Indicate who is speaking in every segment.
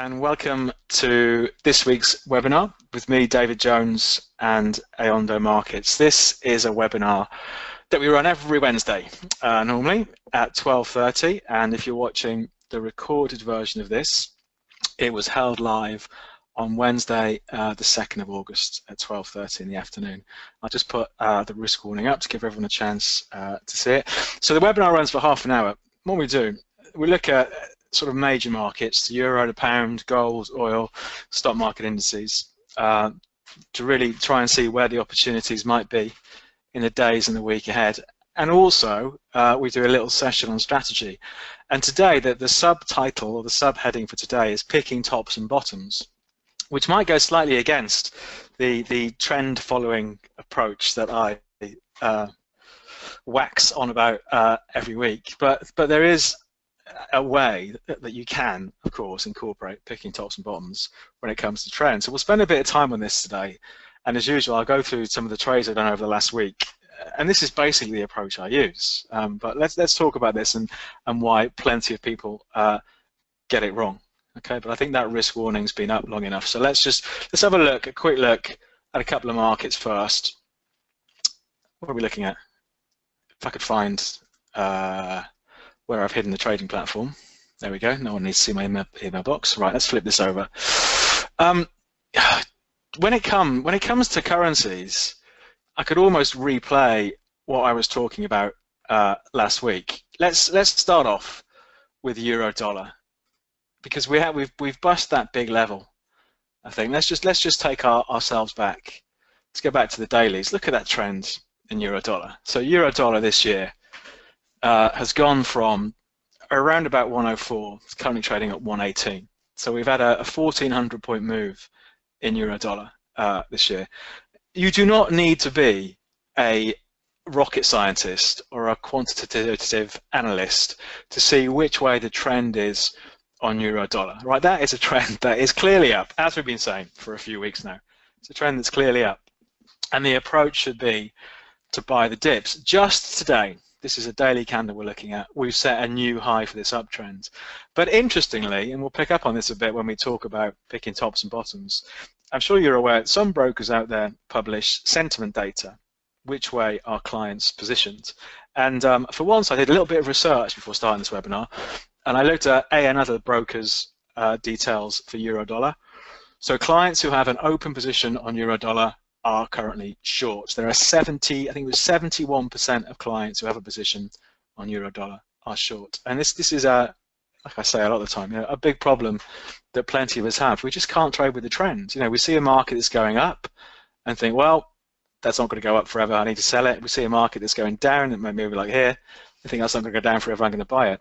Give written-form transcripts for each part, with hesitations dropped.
Speaker 1: and welcome to this week's webinar with me, David Jones, and Aondo Markets. This is a webinar that we run every Wednesday, normally at 12:30, and if you're watching the recorded version of this, it was held live on Wednesday, the 2nd of August at 12:30 in the afternoon. I'll just put the risk warning up to give everyone a chance to see it. So the webinar runs for half an hour. What we do, we look at sort of major markets, the euro, the pound, gold, oil, stock market indices, to really try and see where the opportunities might be in the days and the week ahead. And also, we do a little session on strategy. And today, the subtitle or the subheading for today is Picking Tops and Bottoms, which might go slightly against the trend-following approach that I wax on about every week. But there is a way that you can, of course, incorporate picking tops and bottoms when it comes to trends. So we'll spend a bit of time on this today, and as usual, I'll go through some of the trades I've done over the last week, and this is basically the approach I use. But let's talk about this and why plenty of people get it wrong. Okay, but I think that risk warning's been up long enough. So let's have a quick look at a couple of markets first. What are we looking at? If I could find where I've hidden the trading platform. There we go. No one needs to see my email box. Right, let's flip this over. When it comes to currencies, I could almost replay what I was talking about last week. Let's start off with euro dollar, because we've bust that big level. I think let's just take ourselves back. Let's go back to the dailies. Look at that trend in euro dollar. So euro dollar this year has gone from around about 104, it's currently trading at 118. So we've had a 1,400 point move in euro dollar this year. You do not need to be a rocket scientist or a quantitative analyst to see which way the trend is on euro dollar, right? That is a trend that is clearly up, as we've been saying for a few weeks now. It's a trend that's clearly up, and the approach should be to buy the dips. Just today, this is a daily candle we're looking at, we've set a new high for this uptrend. But interestingly, and we'll pick up on this a bit when we talk about picking tops and bottoms, I'm sure you're aware some brokers out there publish sentiment data, which way our clients positioned. And for once, I did a little bit of research before starting this webinar, and I looked at another broker's details for euro dollar. So clients who have an open position on euro dollar are currently short. There are 71% of clients who have a position on euro dollar are short, and this is like I say a lot of the time, a big problem that plenty of us have. We just can't trade with the trend. We see a market that's going up and think, well, that's not going to go up forever, I need to sell it. We see a market that's going down, that maybe like here, I think that's not going to go down forever, I'm going to buy it.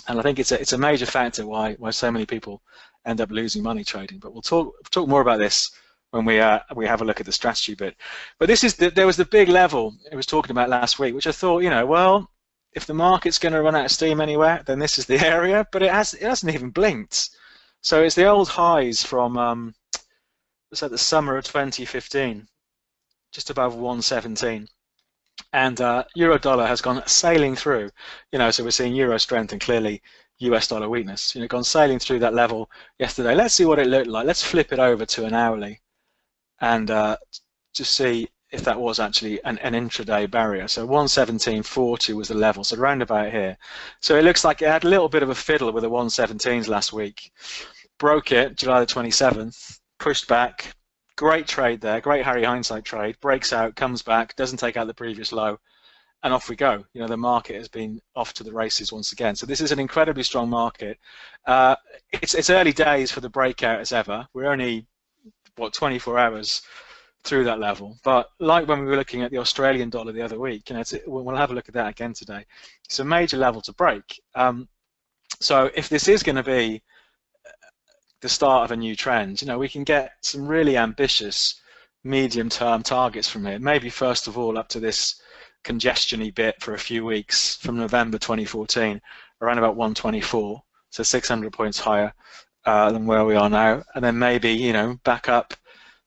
Speaker 1: And I think it's a major factor why so many people end up losing money trading. But we'll talk more about this when we have a look at the strategy bit. But there was the big level I was talking about last week, which I thought, well, if the market's going to run out of steam anywhere, then this is the area. But it hasn't even blinked. So it's the old highs from was that the summer of 2015, just above 117. And euro dollar has gone sailing through. So we're seeing euro strength and clearly US dollar weakness. Gone sailing through that level yesterday. Let's see what it looked like. Let's flip it over to an hourly and just see if that was actually an intraday barrier. So 117.40 was the level, so around about here. So it looks like it had a little bit of a fiddle with the 117s last week. Broke it July the 27th, pushed back. Great trade there, great Harry Hindsight trade. Breaks out, comes back, doesn't take out the previous low, and off we go. The market has been off to the races once again. So this is an incredibly strong market. It's early days for the breakout as ever. We're only 24 hours through that level, but like when we were looking at the Australian dollar the other week, we'll have a look at that again today. It's a major level to break. So if this is going to be the start of a new trend, we can get some really ambitious medium-term targets from here. Maybe first of all up to this congestion-y bit for a few weeks from November 2014, around about 124, so 600 points higher than where we are now, and then maybe back up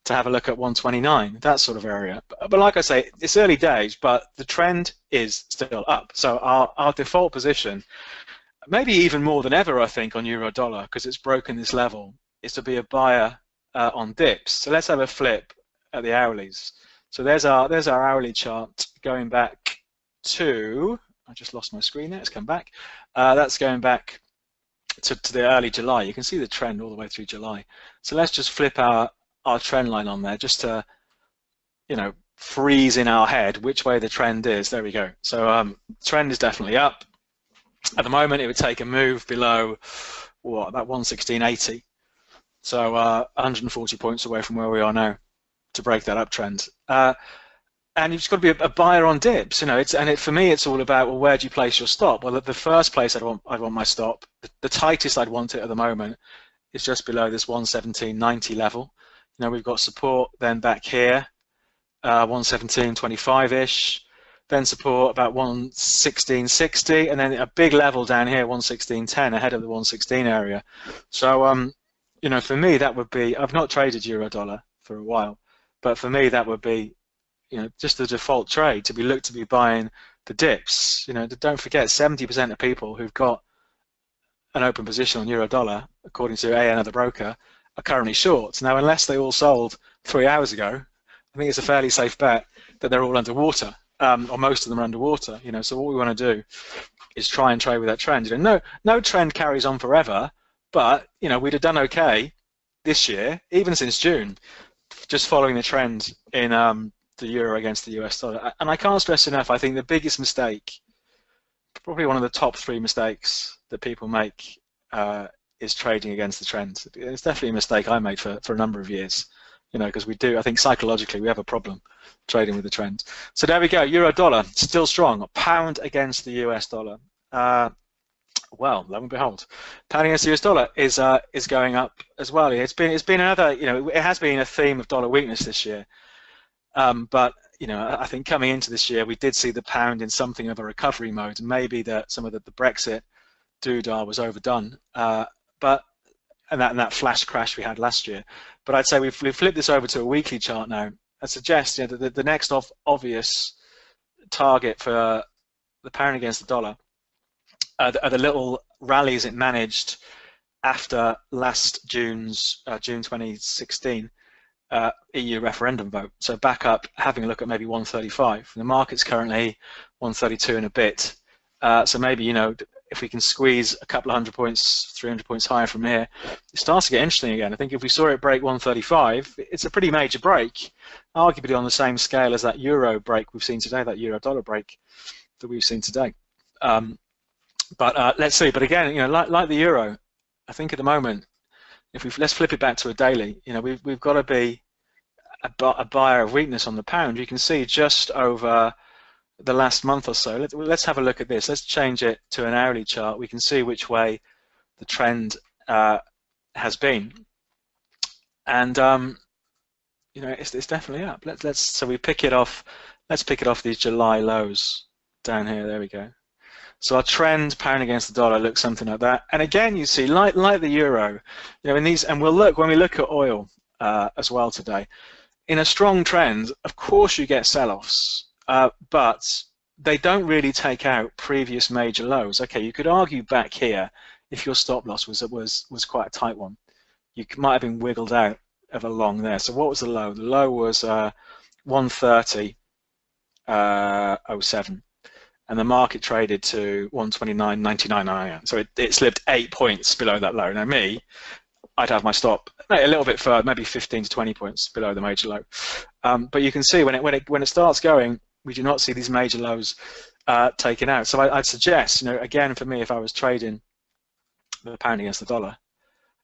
Speaker 1: to have a look at 129, that sort of area. But like I say, it's early days, but the trend is still up. So our default position, maybe even more than ever, I think, on euro dollar, because it's broken this level, is to be a buyer on dips. So let's have a flip at the hourlies. So there's our hourly chart going back to, I just lost my screen there, it's come back. That's going back to the early July. You can see the trend all the way through July. So let's just flip our trend line on there just to, you know, freeze in our head which way the trend is. There we go. So trend is definitely up. At the moment, it would take a move below, what, about 116.80. So 140 points away from where we are now to break that uptrend. And you've just got to be a buyer on dips, you know. For me, it's all about, well, where do you place your stop? Well, the first place I'd want my stop, the tightest I'd want it at the moment, is just below this 117.90 level. You know, we've got support then back here, 117.25-ish, then support about 116.60, and then a big level down here, 116.10, ahead of the 116 area. So, you know, for me, that would be, I've not traded euro dollar for a while, but for me, that would be, you know, just the default trade to be buying the dips. You know, don't forget, 70% of people who've got an open position on euro dollar, according to another broker, are currently short. Now, unless they all sold 3 hours ago, I think it's a fairly safe bet that they're all underwater, or most of them are underwater. You know, so what we want to do is try and trade with that trend. You know, no trend carries on forever, but you know, we'd have done okay this year, even since June, just following the trend in the euro against the US dollar. And I can't stress enough, I think the biggest mistake, probably one of the top 3 mistakes that people make, is trading against the trend. It's definitely a mistake I made for a number of years, you know, because I think psychologically we have a problem trading with the trend. So there we go, euro dollar still strong, pound against the US dollar. Well, lo and behold, pound against the US dollar is going up as well. It's been another, you know, it has been a theme of dollar weakness this year. But you know, I think coming into this year, we did see the pound in something of a recovery mode, and maybe that some of the Brexit doodah was overdone. And that flash crash we had last year. But I'd say we've flipped this over to a weekly chart now. I suggest, you know, that the next obvious target for the pound against the dollar are the little rallies it managed after last June's June 2016 EU referendum vote. So back up, having a look at maybe 135. The market's currently 132 and a bit. So maybe, you know, if we can squeeze a couple of 100 points, 300 points higher from here, it starts to get interesting again. I think if we saw it break 135, it's a pretty major break, arguably on the same scale as that euro break we've seen today, that euro dollar break that we've seen today. But let's see. But again, you know, like the euro, I think at the moment, let's flip it back to a daily. You know, we've got to be a buyer of weakness on the pound. You can see just over the last month or so. Let's have a look at this. Let's change it to an hourly chart. We can see which way the trend has been, and you know, it's definitely up. So we pick it off. Let's pick it off these July lows down here. There we go. So our trend, pound against the dollar, looks something like that. And again, you see, like the euro, you know, in these, and when we look at oil as well today, in a strong trend, of course you get sell-offs, but they don't really take out previous major lows. Okay, you could argue back here, if your stop loss was quite a tight one, you might have been wiggled out of a long there. So what was the low? The low was 130.07. And the market traded to 129.99. So it slipped 8 points below that low. Now I'd have my stop a little bit further, maybe 15 to 20 points below the major low. But you can see when it starts going, we do not see these major lows taken out. So I'd suggest, you know, again, for me, if I was trading the pound against the dollar,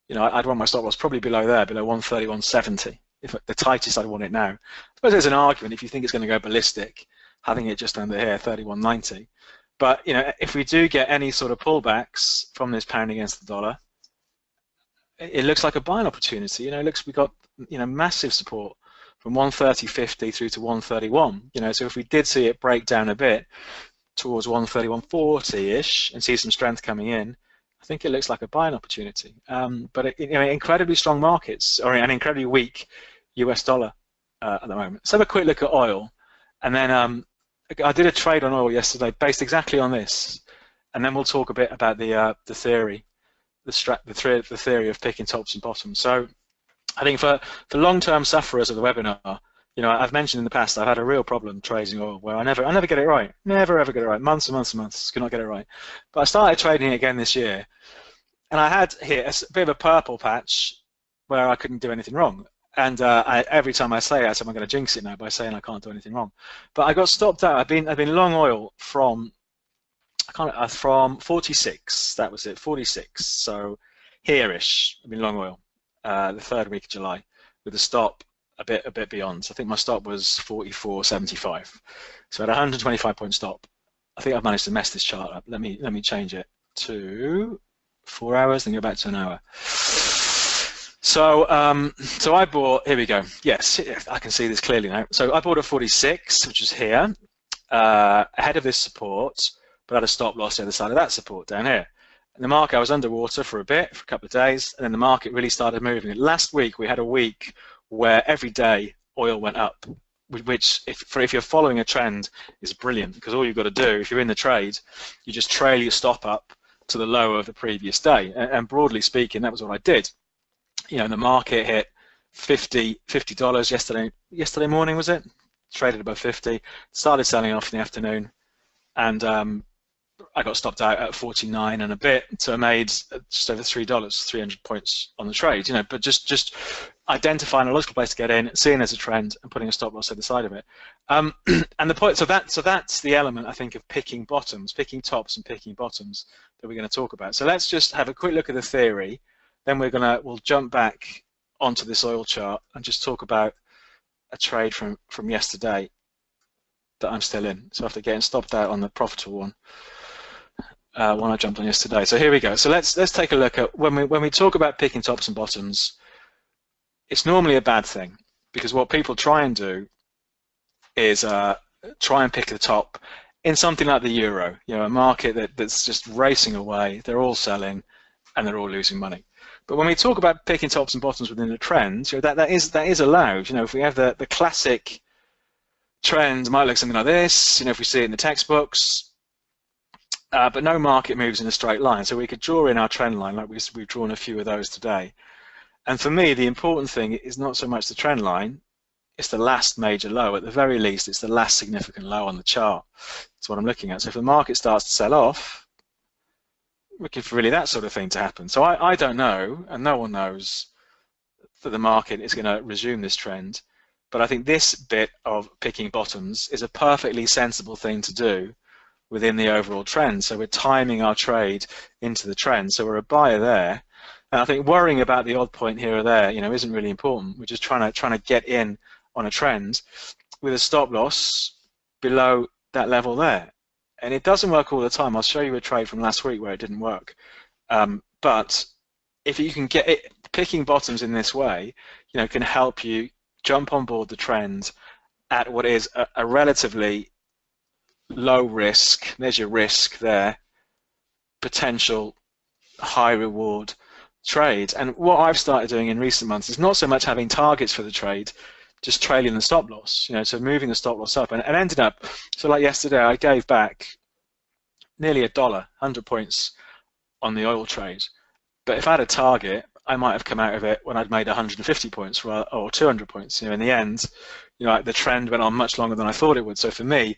Speaker 1: you know, I'd want my stop loss probably below there, below 130, 170. If the tightest I'd want it now. I suppose there's an argument if you think it's going to go ballistic, having it just under here, 31.90. But you know, if we do get any sort of pullbacks from this pound against the dollar, it looks like a buying opportunity. You know, we got, you know, massive support from 130.50 through to 131. You know, so if we did see it break down a bit towards 131.40-ish and see some strength coming in, I think it looks like a buying opportunity. But you know, incredibly strong markets, or an incredibly weak US dollar at the moment. Let's have a quick look at oil, and then I did a trade on oil yesterday based exactly on this, and then we'll talk a bit about the theory the theory of picking tops and bottoms. So I think for long-term sufferers of the webinar, you know, I've mentioned in the past I've had a real problem trading oil where I never get it right, never ever get it right, months and months and months, could not get it right. But I started trading it again this year, and I had here a bit of a purple patch where I couldn't do anything wrong. And every time I say it, I'm going to jinx it now by saying I can't do anything wrong. But I got stopped out. I've been long oil from 46. That was it, 46. So here-ish. I've been long oil the third week of July with a stop a bit beyond. So I think my stop was 44.75. So at a 125 point stop. I think I've managed to mess this chart up. Let me change it to 4 hours, then go back to an hour. So so I bought, here we go. Yes, I can see this clearly now. So I bought at 46, which is here, ahead of this support, but had a stop loss the other side of that support down here. In the market, I was underwater for a couple of days, and then the market really started moving. Last week, we had a week where every day oil went up, which if you're following a trend is brilliant, because all you've got to do, if you're in the trade, you just trail your stop up to the low of the previous day. And broadly speaking, that was what I did. You know, the market hit $50 yesterday morning, was it? Traded above 50, started selling off in the afternoon, and I got stopped out at 49 and a bit, so I made just over $3, 300 points on the trade. You know, but just identifying a logical place to get in, seeing as a trend, and putting a stop loss at the side of it. And the point, so that's the element I think of picking bottoms, picking tops and picking bottoms that we're going to talk about. So let's just have a quick look at the theory. Then we'll jump back onto this oil chart and just talk about a trade from yesterday that I'm still in. So after getting stopped out on the profitable one, when I jumped on yesterday. So here we go. So let's take a look at when we talk about picking tops and bottoms. It's normally a bad thing, because what people try and do is try and pick the top in something like the euro. You know, a market that's just racing away. They're all selling, and they're all losing money. But when we talk about picking tops and bottoms within the trend, you know, that is allowed. You know, if we have the classic trend, might look something like this. You know, if we see it in the textbooks. But no market moves in a straight line, so we could draw in our trend line like we've drawn a few of those today. And for me, the important thing is not so much the trend line, it's the last major low. At the very least, it's the last significant low on the chart. That's what I'm looking at. So if the market starts to sell off, we're looking for really that sort of thing to happen. So I don't know, and no one knows, that the market is going to resume this trend. But I think this bit of picking bottoms is a perfectly sensible thing to do within the overall trend. So we're timing our trade into the trend. So we're a buyer there. And I think worrying about the odd point here or there, you know, isn't really important. We're just trying to get in on a trend with a stop loss below that level there. And it doesn't work all the time. I'll show you a trade from last week where it didn't work. But if you can get it, picking bottoms in this way, you know, can help you jump on board the trend at what is a relatively low risk, there's your risk there, potential high reward trade. And what I've started doing in recent months is not so much having targets for the trade, just trailing the stop loss, you know, so moving the stop loss up, and ended up, so like yesterday I gave back nearly $1, 100 points on the oil trade. But if I had a target, I might have come out of it when I'd made 150 points or 200 points. You know, in the end, you know, the trend went on much longer than I thought it would. So for me,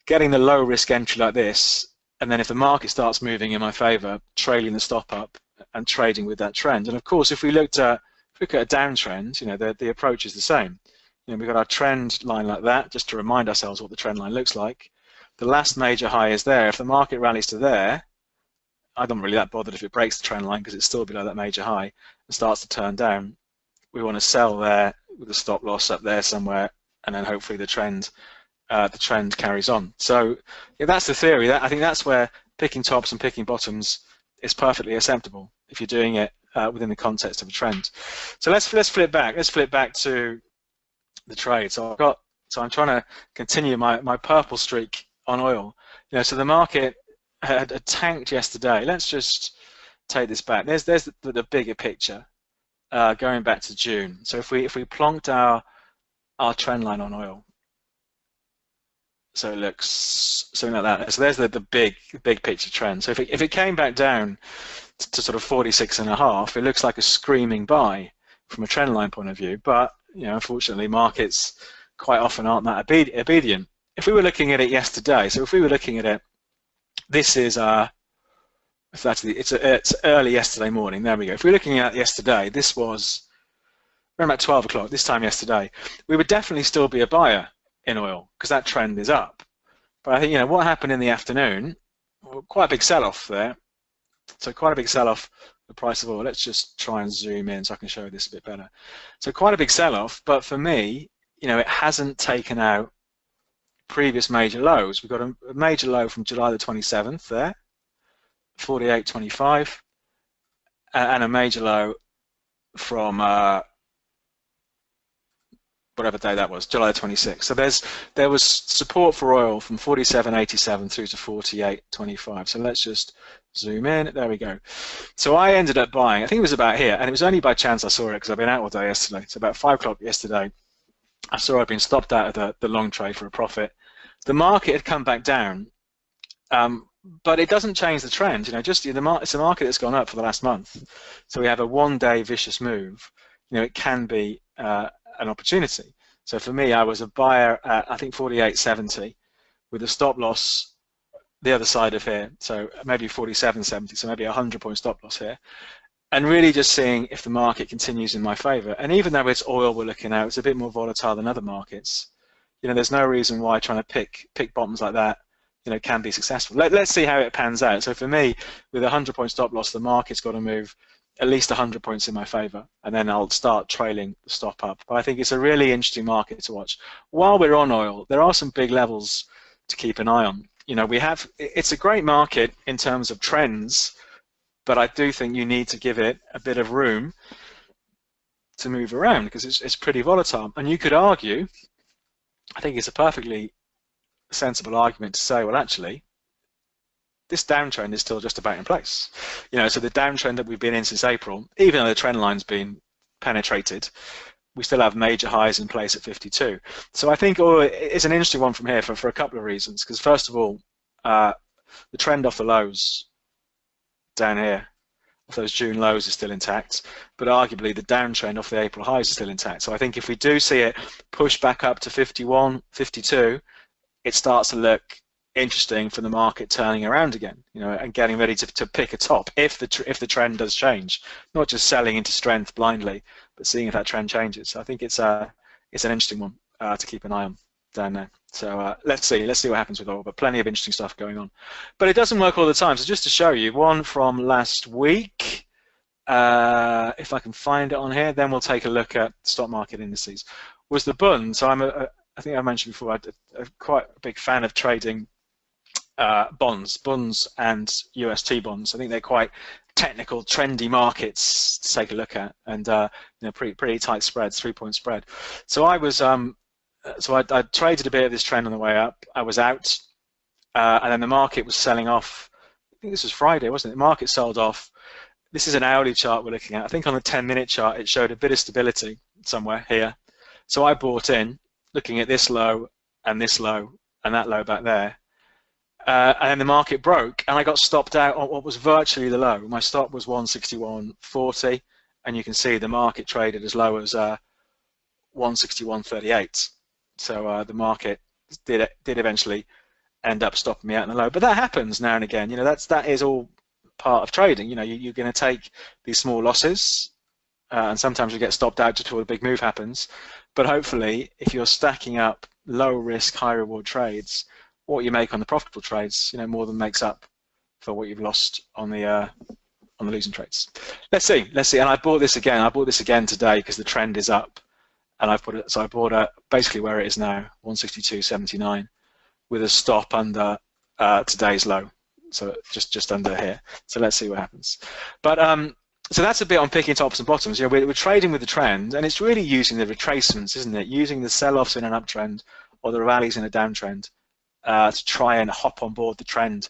Speaker 1: getting the low risk entry like this, and then if the market starts moving in my favor, trailing the stop up and trading with that trend. And of course, if we look at a downtrend, you know, the approach is the same. You know, we've got our trend line like that, just to remind ourselves what the trend line looks like. The last major high is there. If the market rallies to there, I'm not really that bothered if it breaks the trend line because it's still below that major high and starts to turn down. We want to sell there with a stop loss up there somewhere, and then hopefully the trend carries on. So yeah, that's the theory. I think that's where picking tops and picking bottoms is perfectly acceptable if you're doing it within the context of a trend. So let's flip back. Let's flip back to the trade. So I'm trying to continue my purple streak on oil. You know, so the market had tanked yesterday. Let's just take this back. There's the bigger picture going back to June. So if we plonked our trend line on oil, So it looks something like that. So there's the big picture trend. So if it came back down to sort of 46.5, it looks like a screaming buy from a trend line point of view. But unfortunately, markets quite often aren't that obedient. If we were looking at it yesterday, so if we were looking at it, this is it's early yesterday morning. There we go. If we're looking at yesterday, this was around about 12 o'clock this time yesterday. We would definitely still be a buyer in oil because that trend is up. But I think what happened in the afternoon, quite a big sell-off there. So quite a big sell-off the price of oil. Let's just try and zoom in so I can show you this a bit better. So quite a big sell-off, but for me, it hasn't taken out previous major lows. We've got a major low from July the 27th there, 48.25, and a major low from whatever day that was, July 26th. So there was support for oil from 47.87 through to 48.25. So let's just zoom in. There we go. So I ended up buying, I think it was about here, and it was only by chance I saw it because I've been out all day yesterday. So about 5 o'clock yesterday, I saw I'd been stopped out of the long trade for a profit. The market had come back down, but it doesn't change the trend. It's a market that's gone up for the last month. So we have a one-day vicious move. It can be an opportunity. So for me, I was a buyer at I think 48.70 with a stop loss the other side of here, so maybe 47.70, so maybe a 100-point stop loss here, and really just seeing if the market continues in my favor. And even though it's oil we're looking at, it's a bit more volatile than other markets. There's no reason why trying to pick bottoms like that can be successful. Let's see how it pans out. So for me, with a 100-point stop loss, the market's got to move at least 100 points in my favor, and then I'll start trailing the stop up. But I think it's a really interesting market to watch. While we're on oil, there are some big levels to keep an eye on. It's a great market in terms of trends, but I do think you need to give it a bit of room to move around because it's pretty volatile. And you could argue, I think it's a perfectly sensible argument to say, well, actually, this downtrend is still just about in place. So the downtrend that we've been in since April, even though the trend line's been penetrated, we still have major highs in place at 52. So I think it's an interesting one from here for a couple of reasons. Because first of all, the trend off the lows down here, off those June lows, is still intact, but arguably the downtrend off the April highs is still intact. So I think if we do see it push back up to 51, 52, it starts to look interesting for the market turning around again, and getting ready to pick a top if the trend does change, not just selling into strength blindly, but seeing if that trend changes. So I think it's an interesting one to keep an eye on down there. So let's see what happens with oil, but plenty of interesting stuff going on. But it doesn't work all the time. So just to show you one from last week, if I can find it on here, then we'll take a look at stock market indices. Was the Bund. So I think I mentioned before, I'm quite a big fan of trading bonds and US T-bonds. I think they're quite technical, trendy markets to take a look at, and pretty tight spreads, 3-point spread. So I was I traded a bit of this trend on the way up. I was out, and then the market was selling off. I think this was Friday, wasn't it? The market sold off. This is an hourly chart we're looking at. I think on the 10-minute chart it showed a bit of stability somewhere here. So I bought in, looking at this low and that low back there. And then the market broke, and I got stopped out on what was virtually the low. My stop was 161.40, and you can see the market traded as low as 161.38. So the market did eventually end up stopping me out in the low. But that happens now and again. That is all part of trading. You're going to take these small losses, and sometimes you get stopped out just before the big move happens. But hopefully, if you're stacking up low risk, high reward trades, what you make on the profitable trades, more than makes up for what you've lost on the losing trades. Let's see. And I bought this again. I bought this again today because the trend is up, and I bought it basically where it is now, 162.79, with a stop under today's low, so just under here. So let's see what happens. But so that's a bit on picking tops and bottoms. We're trading with the trend, and it's really using the retracements, isn't it? Using the sell-offs in an uptrend or the rallies in a downtrend to try and hop on board the trend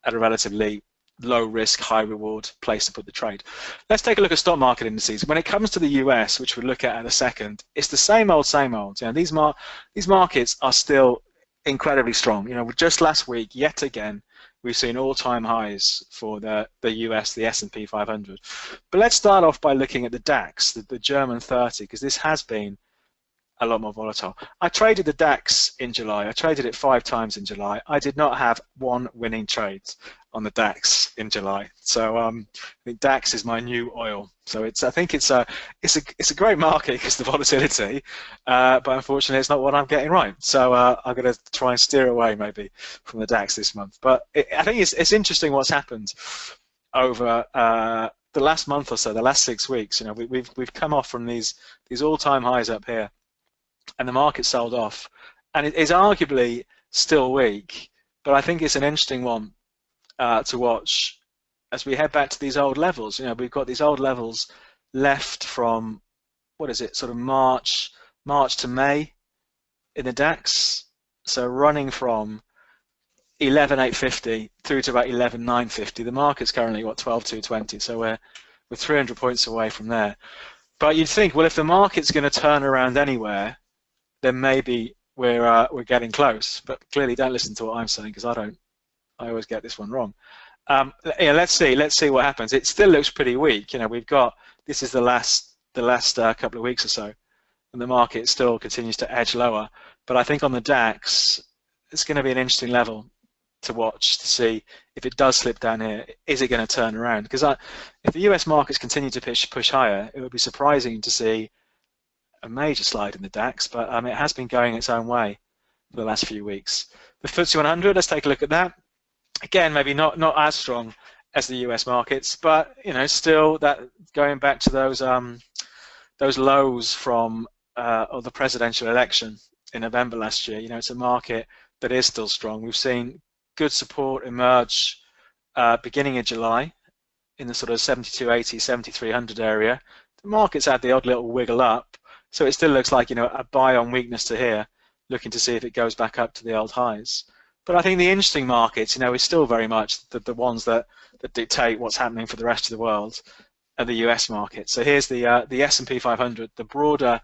Speaker 1: at a relatively low risk, high reward place to put the trade. Let's take a look at stock market indices. When it comes to the US, which we'll look at in a second, it's the same old, same old. These markets are still incredibly strong. You know, just last week, yet again, we've seen all-time highs for the US, the S&P 500. But let's start off by looking at the DAX, the German 30, because this has been a lot more volatile. I traded the DAX in July. I traded it 5 times in July. I did not have one winning trade on the DAX in July. So I think DAX is my new oil. So I think it's a great market because the volatility, but unfortunately it's not what I'm getting right. So I'm going to try and steer away maybe from the DAX this month. But I think it's interesting what's happened over the last month or so, the last 6 weeks. You know, we've come off from these all-time highs up here, and the market sold off, and it is arguably still weak, but I think it's an interesting one to watch as we head back to these old levels. You know, we've got these old levels left from, what is it, sort of March to May in the DAX, so running from 11,850 through to about 11,950. The market's currently what, 12,220, so we're 300 points away from there. But you'd think, well, if the market's going to turn around anywhere, then maybe we're getting close. But clearly, don't listen to what I'm saying, because I always get this one wrong. Yeah, let's see what happens. It still looks pretty weak. You know, we've got, this is the last couple of weeks or so, and the market still continues to edge lower. But I think on the DAX, it's going to be an interesting level to watch to see if it does slip down here. Is it going to turn around? Because if the US markets continue to push higher, it would be surprising to see a major slide in the DAX, but it has been going its own way for the last few weeks. The FTSE 100, let's take a look at that. Again, maybe not as strong as the US markets, but you know, still that going back to those lows from the presidential election in November last year. You know, it's a market that is still strong. We've seen good support emerge beginning of July in the sort of 7280, 7300 area. The market's had the odd little wiggle up, so it still looks like, you know, a buy on weakness to here, looking to see if it goes back up to the old highs. But I think the interesting markets, you know, is still very much the ones that dictate what's happening for the rest of the world are the US market. So here's the S&P 500, the broader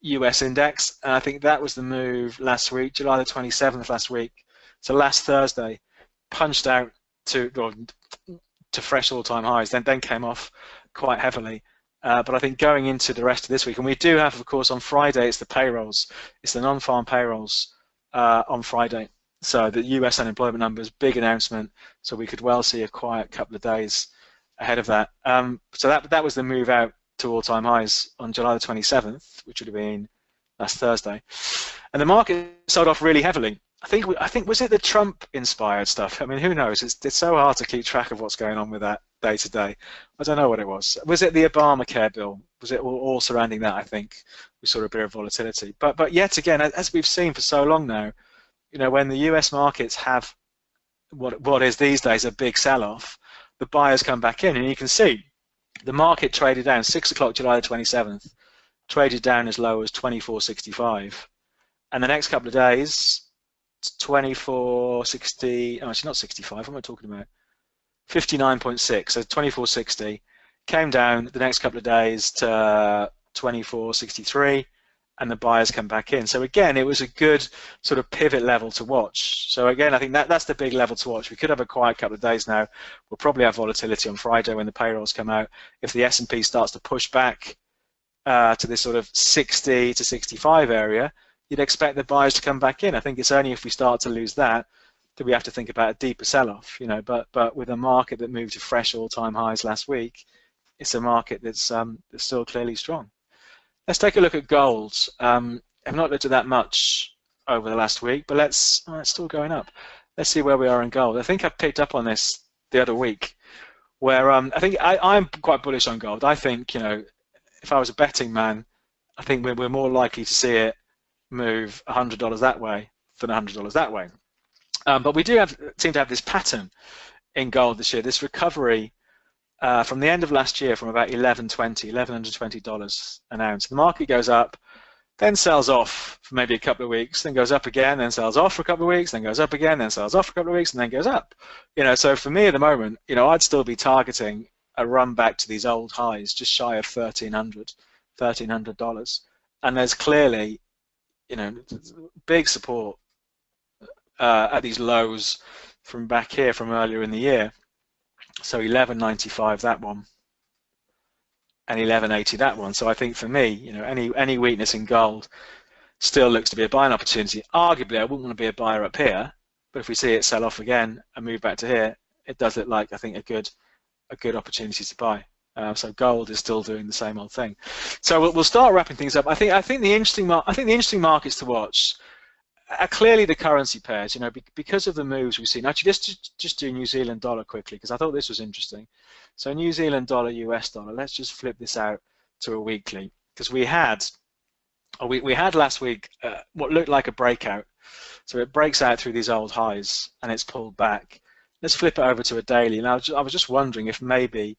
Speaker 1: US index, and I think that was the move last week, July the 27th last week. So last Thursday, punched out to fresh all-time highs, then came off quite heavily. But I think going into the rest of this week, and we do have, of course, on Friday, it's the payrolls, it's the non-farm payrolls on Friday. So the US unemployment numbers, big announcement, so we could well see a quiet couple of days ahead of that. So that was the move out to all-time highs on July the 27th, which would have been last Thursday. And the market sold off really heavily. I think was it the Trump-inspired stuff? I mean, who knows? It's so hard to keep track of what's going on with that day to day. I don't know what it was. Was it the Obamacare bill? Was it all surrounding that? I think we saw a bit of volatility. But yet again, as we've seen for so long now, you know, when the US markets have what is these days a big sell-off, the buyers come back in, and you can see the market traded down 6 o'clock July the 27th, traded down as low as 24.65, and the next couple of days, 24.60. Oh, actually not 65. What am I talking about? 59.6. So 24.60 came down the next couple of days to 24.63, and the buyers come back in. So again, it was a good sort of pivot level to watch. So again, I think that's the big level to watch. We could have a quiet couple of days now. We'll probably have volatility on Friday when the payrolls come out. If the S&P starts to push back to this sort of 60 to 65 area, you'd expect the buyers to come back in. I think it's only if we start to lose that we have to think about a deeper sell-off, you know. But with a market that moved to fresh all-time highs last week, it's a market that's still clearly strong. Let's take a look at gold. I've not looked at that much over the last week, but it's still going up. Let's see where we are in gold. I think I picked up on this the other week, where I think I'm quite bullish on gold. I think, you know, if I was a betting man, I think we're more likely to see it move $100 that way than $100 that way. But we do seem to have this pattern in gold this year, this recovery from the end of last year from about $1,120 an ounce. The market goes up, then sells off for maybe a couple of weeks, then goes up again, then sells off for a couple of weeks, then goes up again, then sells off for a couple of weeks, and then goes up. You know, so for me at the moment, you know, I'd still be targeting a run back to these old highs, just shy of $1,300. And there's clearly, you know, big support at these lows from back here from earlier in the year. So 11.95 that one, and 11.80 that one. So I think for me, you know, any weakness in gold still looks to be a buying opportunity. Arguably, I wouldn't want to be a buyer up here, but if we see it sell off again and move back to here, it does look like, I think, a good opportunity to buy. So gold is still doing the same old thing. So we'll start wrapping things up. I think the interesting markets to watch are clearly the currency pairs. You know, because of the moves we've seen. Actually, just do New Zealand dollar quickly, because I thought this was interesting. So New Zealand dollar, US dollar. Let's just flip this out to a weekly, because we had last week what looked like a breakout. So it breaks out through these old highs and it's pulled back. Let's flip it over to a daily. Now I was just wondering if maybe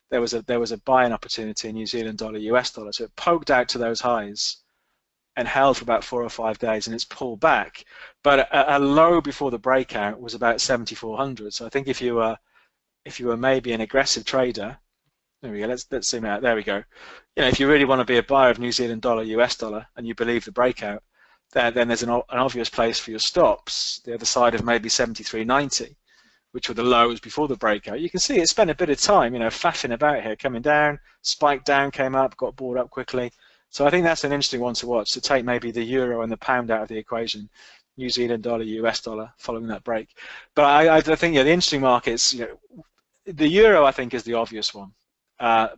Speaker 1: there was a buying opportunity in New Zealand dollar, US dollar. So it poked out to those highs and held for about 4 or 5 days, and it's pulled back. But a low before the breakout was about 7,400. So I think if you were maybe an aggressive trader, there we go. Let's zoom out. There we go. You know, if you really want to be a buyer of New Zealand dollar, US dollar, and you believe the breakout, then there's an obvious place for your stops, the other side of maybe 73.90, which were the lows before the breakout. You can see it spent a bit of time, you know, faffing about here, coming down, spiked down, came up, got bought up quickly. So I think that's an interesting one to watch, to take maybe the euro and the pound out of the equation, New Zealand dollar, US dollar, following that break. But I think, yeah, the interesting markets, you know, the euro I think is the obvious one,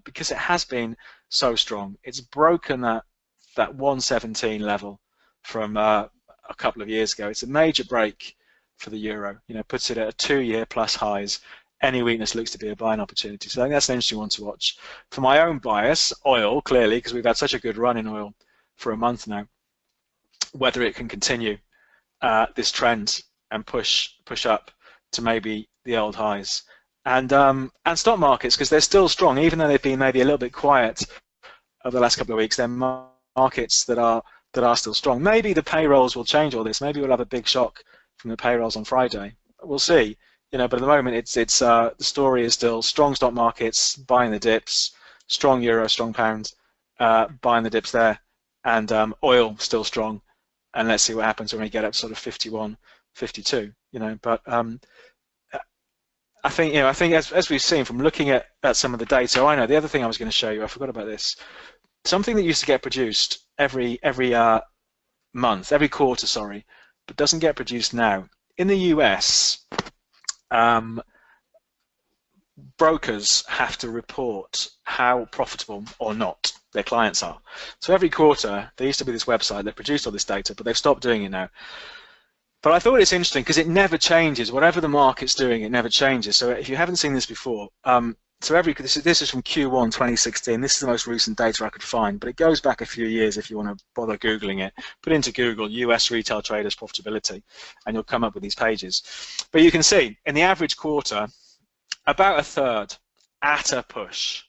Speaker 1: because it has been so strong. It's broken that 117 level from a couple of years ago. It's a major break for the euro. You know, puts it at a 2-year plus highs. Any weakness looks to be a buying opportunity. So I think that's an interesting one to watch. For my own bias, oil, clearly, because we've had such a good run in oil for a month now, whether it can continue this trend and push up to maybe the old highs. And stock markets, because they're still strong, even though they've been maybe a little bit quiet over the last couple of weeks. They're markets that are still strong. Maybe the payrolls will change all this. Maybe we'll have a big shock from the payrolls on Friday. We'll see. You know, but at the moment, it's the story is still strong stock markets, buying the dips, strong euro, strong pound, buying the dips there, and oil still strong. And let's see what happens when we get up sort of 51, 52. You know, but I think as we've seen from looking at some of the data. Oh, I know the other thing I was going to show you. I forgot about this. Something that used to get produced every month, every quarter, sorry, but doesn't get produced now. In the US, brokers have to report how profitable or not their clients are. So every quarter, there used to be this website that produced all this data, but they've stopped doing it now. But I thought it's interesting because it never changes. Whatever the market's doing, it never changes. So if you haven't seen this before, this is from Q1 2016. This is the most recent data I could find, but it goes back a few years if you want to bother Googling it. Put into Google US retail traders profitability, and you'll come up with these pages. But you can see in the average quarter, about a third at a push,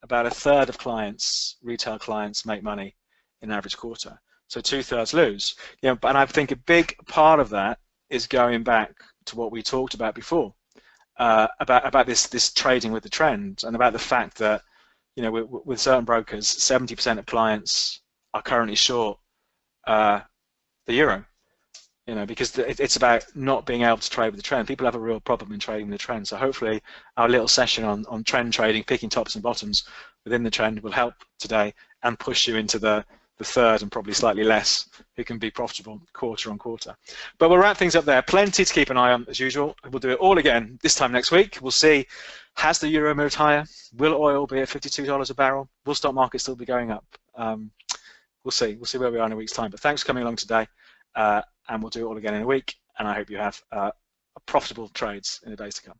Speaker 1: about a third of retail clients make money in an average quarter. So 2/3 lose. You know, and I think a big part of that is going back to what we talked about before. About this trading with the trend, and about the fact that, you know, with certain brokers, 70% of clients are currently short the euro. You know, because it's about not being able to trade with the trend. People have a real problem in trading with the trend. So hopefully our little session on trend trading, picking tops and bottoms within the trend, will help today and push you into the third and probably slightly less who can be profitable quarter on quarter. But we'll wrap things up there. Plenty to keep an eye on as usual. We'll do it all again this time next week. We'll see, has the euro moved higher? Will oil be at $52 a barrel? Will stock market still be going up? We'll see. We'll see where we are in a week's time. But thanks for coming along today, and we'll do it all again in a week. And I hope you have profitable trades in the days to come.